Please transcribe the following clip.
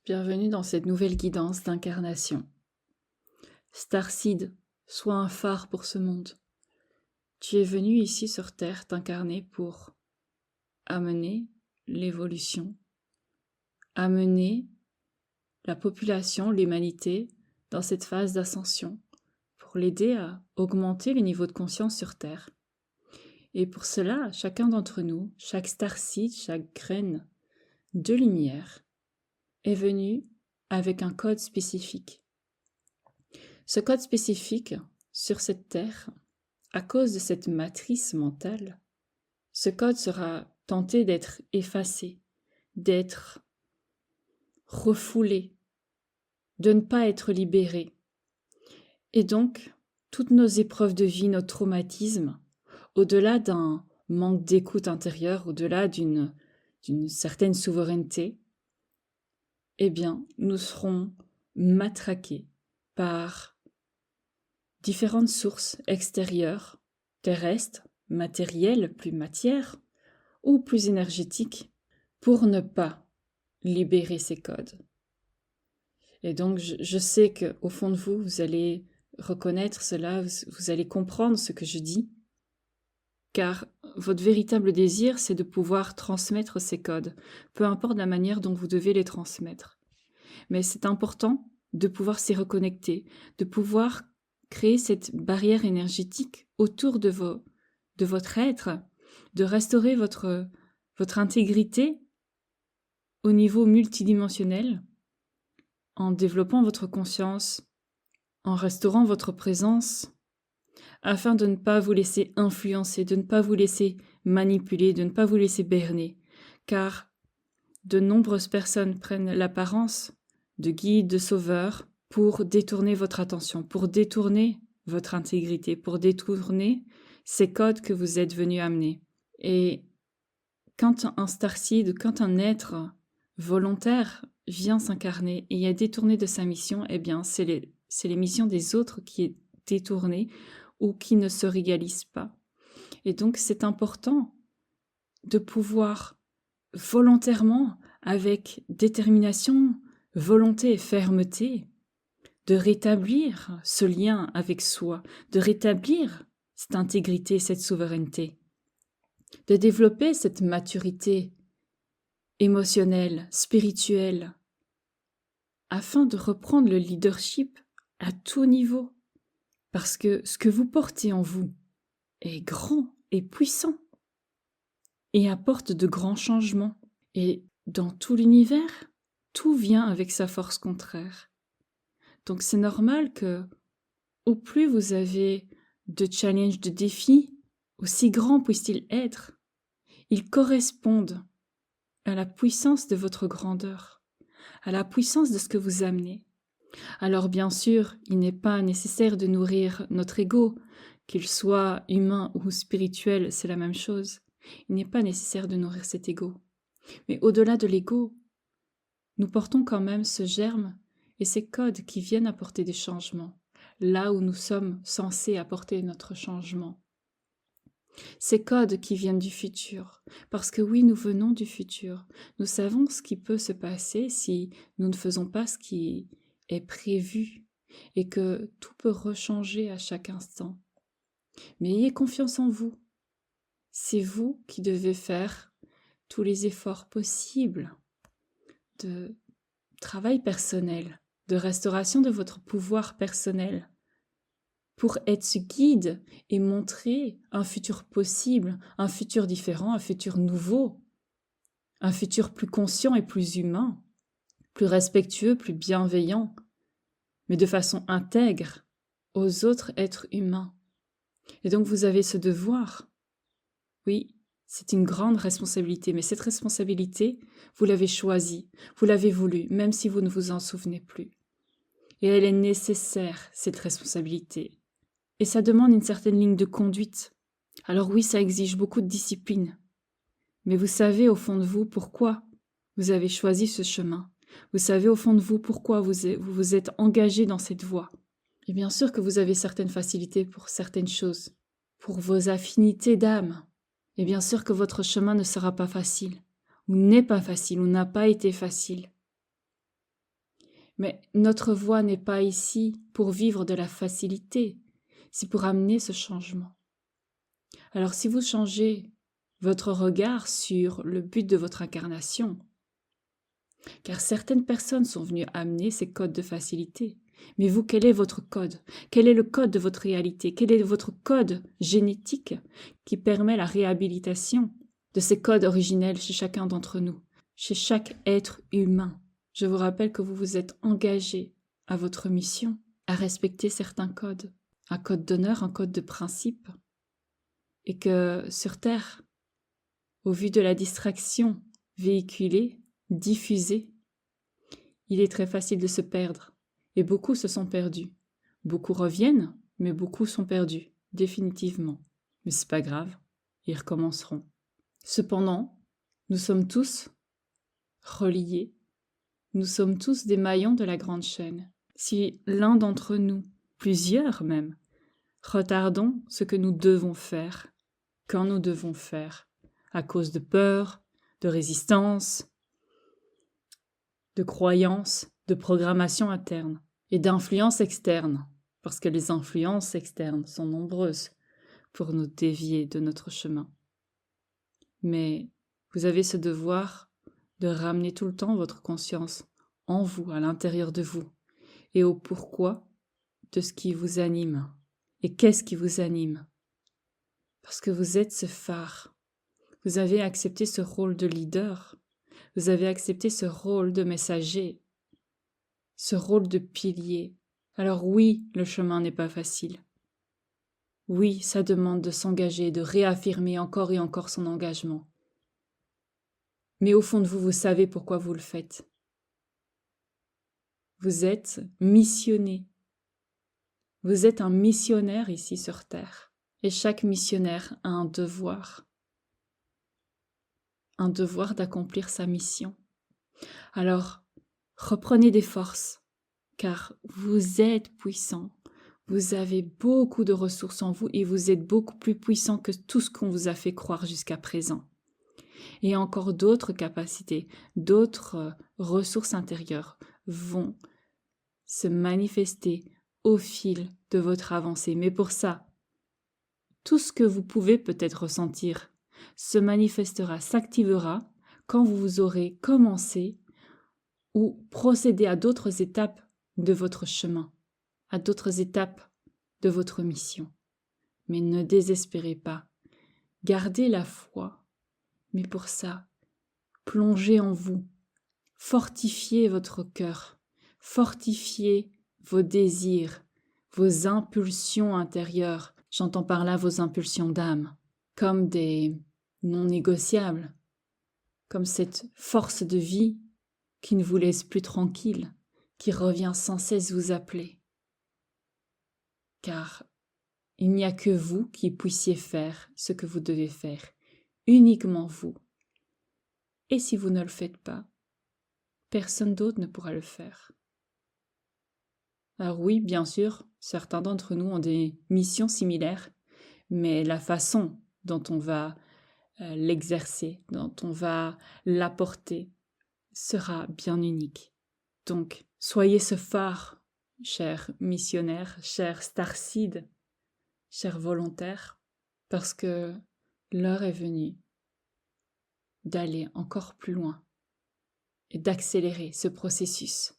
Bienvenue dans cette nouvelle guidance d'incarnation. Starseed, sois un phare pour ce monde. Tu es venu ici sur Terre t'incarner pour amener l'évolution, amener la population, l'humanité, dans cette phase d'ascension, pour l'aider à augmenter le niveau de conscience sur Terre. Et pour cela, chacun d'entre nous, chaque starseed, chaque graine de lumière, est venu avec un code spécifique. Ce code spécifique, sur cette terre, à cause de cette matrice mentale, ce code sera tenté d'être effacé, d'être refoulé, de ne pas être libéré. Et donc, toutes nos épreuves de vie, nos traumatismes, au-delà d'un manque d'écoute intérieure, au-delà d'une certaine souveraineté, eh bien, nous serons matraqués par différentes sources extérieures, terrestres, matérielles, plus matière, ou plus énergétiques, pour ne pas libérer ces codes. Et donc, je sais qu'au fond de vous, vous allez reconnaître cela, vous allez comprendre ce que je dis, car votre véritable désir, c'est de pouvoir transmettre ces codes, peu importe la manière dont vous devez les transmettre. Mais c'est important de pouvoir s'y reconnecter, de pouvoir créer cette barrière énergétique autour de votre être, de restaurer votre intégrité au niveau multidimensionnel, en développant votre conscience, en restaurant votre présence, afin de ne pas vous laisser influencer, de ne pas vous laisser manipuler, de ne pas vous laisser berner, car de nombreuses personnes prennent l'apparence de guide, de sauveur, pour détourner votre attention, pour détourner votre intégrité, pour détourner ces codes que vous êtes venu amener. Et quand un starseed, quand un être volontaire vient s'incarner et est détourné de sa mission, eh bien, c'est les missions des autres qui est détournée ou qui ne se régalisent pas. Et donc, c'est important de pouvoir volontairement, avec détermination, volonté et fermeté, de rétablir ce lien avec soi, de rétablir cette intégrité, cette souveraineté, de développer cette maturité émotionnelle, spirituelle, afin de reprendre le leadership à tout niveau, parce que ce que vous portez en vous est grand et puissant et apporte de grands changements. Et dans tout l'univers, tout vient avec sa force contraire. Donc c'est normal que, au plus vous avez de challenges, de défis, aussi grands puissent-ils être, ils correspondent à la puissance de votre grandeur, à la puissance de ce que vous amenez. Alors bien sûr, il n'est pas nécessaire de nourrir notre ego, qu'il soit humain ou spirituel, c'est la même chose. Il n'est pas nécessaire de nourrir cet ego. Mais au-delà de l'ego, nous portons quand même ce germe et ces codes qui viennent apporter des changements, là où nous sommes censés apporter notre changement. Ces codes qui viennent du futur, parce que oui, nous venons du futur. Nous savons ce qui peut se passer si nous ne faisons pas ce qui est prévu et que tout peut rechanger à chaque instant. Mais ayez confiance en vous. C'est vous qui devez faire tous les efforts possibles de travail personnel, de restauration de votre pouvoir personnel, pour être ce guide et montrer un futur possible, un futur différent, un futur nouveau, un futur plus conscient et plus humain, plus respectueux, plus bienveillant, mais de façon intègre aux autres êtres humains. Et donc vous avez ce devoir. Oui, c'est une grande responsabilité, mais cette responsabilité, vous l'avez choisie, vous l'avez voulue, même si vous ne vous en souvenez plus. Et elle est nécessaire, cette responsabilité. Et ça demande une certaine ligne de conduite. Alors oui, ça exige beaucoup de discipline. Mais vous savez au fond de vous pourquoi vous avez choisi ce chemin. Vous savez au fond de vous pourquoi vous vous êtes engagé dans cette voie. Et bien sûr que vous avez certaines facilités pour certaines choses, pour vos affinités d'âme. Et bien sûr que votre chemin ne sera pas facile, ou n'est pas facile, ou n'a pas été facile. Mais notre voie n'est pas ici pour vivre de la facilité, c'est pour amener ce changement. Alors si vous changez votre regard sur le but de votre incarnation, car certaines personnes sont venues amener ces codes de facilité, mais vous, quel est votre code? Quel est le code de votre réalité? Quel est votre code génétique qui permet la réhabilitation de ces codes originels chez chacun d'entre nous, chez chaque être humain? Je vous rappelle que vous vous êtes engagé à votre mission, à respecter certains codes, un code d'honneur, un code de principe, et que sur Terre, au vu de la distraction véhiculée, diffusée, il est très facile de se perdre, et beaucoup se sont perdus. Beaucoup reviennent, mais beaucoup sont perdus, définitivement. Mais c'est pas grave, ils recommenceront. Cependant, nous sommes tous reliés, nous sommes tous des maillons de la grande chaîne. Si l'un d'entre nous, plusieurs même, retardons ce que nous devons faire, quand nous devons faire, à cause de peur, de résistance, de croyances, de programmation interne et d'influences externes, parce que les influences externes sont nombreuses pour nous dévier de notre chemin. Mais vous avez ce devoir de ramener tout le temps votre conscience en vous, à l'intérieur de vous, et au pourquoi de ce qui vous anime. Et qu'est-ce qui vous anime? Parce que vous êtes ce phare. Vous avez accepté ce rôle de leader. Vous avez accepté ce rôle de messager, ce rôle de pilier. Alors oui, le chemin n'est pas facile. Oui, ça demande de s'engager, de réaffirmer encore et encore son engagement. Mais au fond de vous, vous savez pourquoi vous le faites. Vous êtes missionné. Vous êtes un missionnaire ici sur Terre. Et chaque missionnaire a un devoir d'accomplir sa mission. Alors, reprenez des forces, car vous êtes puissant. Vous avez beaucoup de ressources en vous et vous êtes beaucoup plus puissant que tout ce qu'on vous a fait croire jusqu'à présent. Et encore d'autres capacités, d'autres ressources intérieures vont se manifester au fil de votre avancée. Mais pour ça, tout ce que vous pouvez peut-être ressentir se manifestera, s'activera quand vous aurez commencé ou procédé à d'autres étapes de votre chemin, à d'autres étapes de votre mission. Mais ne désespérez pas, gardez la foi, mais pour ça, plongez en vous, fortifiez votre cœur, fortifiez vos désirs, vos impulsions intérieures, j'entends par là vos impulsions d'âme, comme des non négociables, comme cette force de vie qui ne vous laisse plus tranquille, qui revient sans cesse vous appeler. Car il n'y a que vous qui puissiez faire ce que vous devez faire, uniquement vous. Et si vous ne le faites pas, personne d'autre ne pourra le faire. Alors oui, bien sûr, certains d'entre nous ont des missions similaires, mais la façon dont on va l'exercer, dont on va l'apporter, sera bien unique. Donc, soyez ce phare, chers missionnaires, chers starseeds, chers volontaires, parce que l'heure est venue d'aller encore plus loin et d'accélérer ce processus.